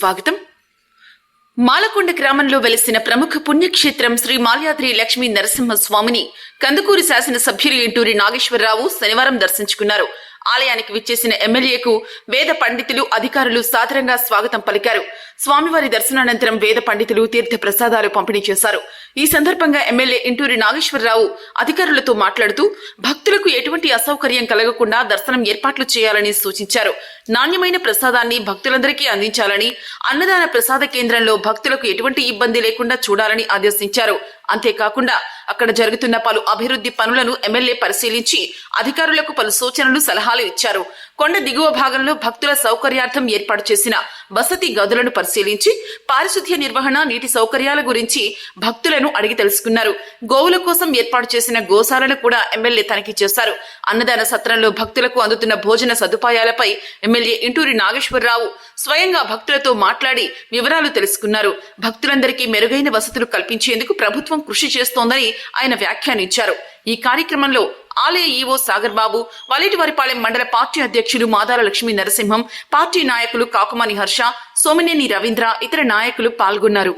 స్వాగతం. మాలకొండ గ్రామంలో వెలిసిన ప్రముఖ పుణ్యక్షేత్రం శ్రీ మాల్యాద్రి లక్ష్మీ నరసింహస్వామిని కందుకూరు శాసనసభ్యులు ఎంటూరి నాగేశ్వరరావు శనివారం దర్శించుకున్నారు. ఆలయానికి విచ్చేసిన ఎమ్మెల్యేకు వేద పండితులు, అధికారులు సాదరంగా స్వాగతం పలికారు. స్వామివారి దర్శనానంతరం వేద పండితులు తీర్థ ప్రసాదాలు పంపిణీ చేశారు. ఈ సందర్భంగా ఎమ్మెల్యే ఎంటూరి నాగేశ్వరరావు అధికారులతో మాట్లాడుతూ భక్తులకు ఎటువంటి అసౌకర్యం కలగకుండా దర్శనం ఏర్పాట్లు చేయాలని సూచించారు. నాణ్యమైన ప్రసాదాన్ని భక్తులందరికీ అందించాలని, అన్నదాన ప్రసాద కేంద్రంలో భక్తులకు ఎటువంటి ఇబ్బంది లేకుండా చూడాలని ఆదేశించారు. అంతేకాకుండా అక్కడ జరుగుతున్న పలు అభివృద్ధి పనులను ఎమ్మెల్యే పరిశీలించి అధికారులకు పలు సూచనలు, సలహాలు ఇచ్చారు. కొండ దిగువ భాగంలో భక్తుల సౌకర్యార్థం ఏర్పాటు చేసిన వసతి గదులను పరిశీలించి పారిశుద్ధ్య నిర్వహణ, నీటి సౌకర్యాల గురించి భక్తులను అడిగి తెలుసుకున్నారు. గోవుల కోసం ఏర్పాటు చేసిన గోశాలను కూడా ఎమ్మెల్యే తనిఖీ చేశారు. అన్నదాన సత్రంలో భక్తులకు అందుతున్న భోజన సదుపాయాలపై ఎమ్మెల్యే ఎంటూరి నాగేశ్వరరావు స్వయంగా భక్తులతో మాట్లాడి వివరాలు తెలుసుకున్నారు. భక్తులందరికీ మెరుగైన వసతులు కల్పించేందుకు ప్రభుత్వం కృషి చేస్తోందని ఆయన వ్యాఖ్యానించారు. ఈ కార్యక్రమంలో ఆలయ ఈవో సాగర్ బాబు, వలేటివారిపాలెం మండల పార్టీ అధ్యక్షులు మాదాల లక్ష్మీ నరసింహం, పార్టీ నాయకులు కాకుమాని హర్ష, సోమినేని రవీంద్ర, ఇతర నాయకులు పాల్గొన్నారు.